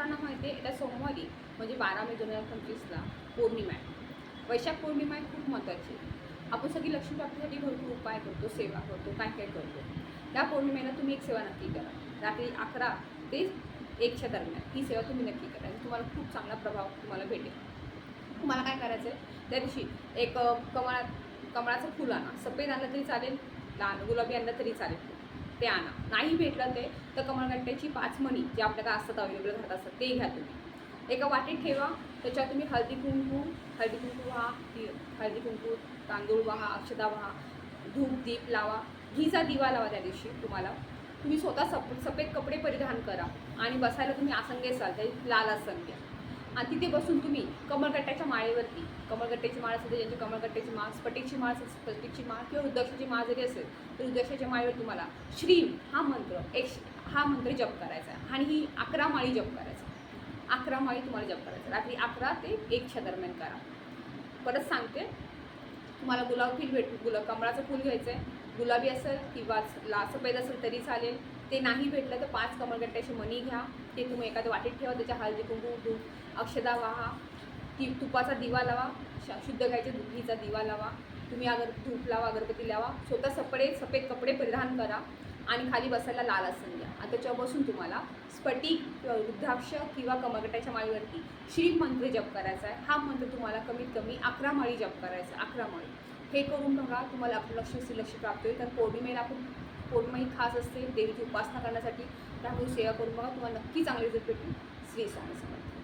सर्वांना माहिती आहे, येत्या सोमवारी म्हणजे 12 मे 2025ला पौर्णिमा आहे. वैशाख पौर्णिमा आहे, खूप महत्त्वाची. आपण सगळी लक्ष्मी प्राप्तीसाठी भरपूर उपाय करतो, सेवा करतो, काय काय करतो. त्या पौर्णिमेला तुम्ही एक सेवा नक्की करा. रात्री 11 ते 1च्या दरम्यान ही सेवा तुम्ही नक्की करा. तुम्हाला खूप चांगला प्रभाव तुम्हाला भेटेल. तुम्हाला काय करायचं आहे, त्या दिवशी एक कमळाचं फुल आणा. सफेद आणलं तरी चालेल, लाल गुलाबी आणलं तरी चालेल, ते आणा. नाही भेटलं ते तर कमळगट्ट्याची 5 मणी जे आपल्याला असतात, अवेलेबल घरात असतात, ते घ्या तुम्ही. एका वाटीत ठेवा. त्याच्यावर तुम्ही हळदी कुंकू व्हा, हळदी कुंकू, तांदूळ वाहा, अक्षता वाहा, धूप दीप लावा, घीचा दिवा लावा. त्या दिवशी तुम्ही स्वतः सफेद कपडे परिधान करा आणि बसायला तुम्ही आसन घ्याल, ते लाल आसन घ्या. आणि तिथे बसून तुम्ही कमळगट्ट्याच्या माळेवरती, कमळगट्ट्याची माळ असेल तर ज्यांची कमळगट्ट्याची माळ, स्फटिकची माळ असेल स्फटिकची माळ, किंवा रुद्राक्षाची माळ जरी असेल तर रुद्राक्षाच्या माळेवर तुम्हाला श्रीम हा मंत्र जप करायचा आहे. आणि ही 11 माळी जप करायचा. 11 माळी तुम्हाला जप करायचा. रात्री 11 ते 1च्या दरम्यान करा. परत सांगते, तुम्हाला गुलाब फूल कमळाचं फूल घ्यायचं आहे. गुलाबी असेल किंवा सफेद असेल तरी चालेल. ते नाही भेटलं तर 5 कमळगट्ट्याची मणी घ्या. ते तुम्ही एखाद्या वाटीत ठेवा. त्याच्या हळदी कुंकू, धूप, अक्षता वाहा, तुपाचा दिवा लावा, शुद्ध गाईच्या दुधीचा दिवा लावा. तुम्ही धूप लावा, अगरबत्ती लावा. स्वतः सफेद कपडे परिधान करा आणि खाली बसायला लाल आसन घ्या. आणि त्याच्यावर बसून तुम्हाला स्फटिक किंवा रुद्राक्ष किंवा कमळगट्ट्याच्या माळीवरती श्री मंत्र जप करायचा आहे. हा मंत्र तुम्हाला कमीत कमी 11 माळी जप करायचा. 11 माळी हे करून बघा, तुम्हाला आपलं लक्ष प्राप्त होईल. तर पौर्णिमेला पौर्णिमा ही खास असते देवीची उपासना करण्यासाठी. त्यामुळे सेवा करून बघा, तुम्हाला नक्की चांगले रिझल्ट भेटतील. श्री स्वामी समर्थ.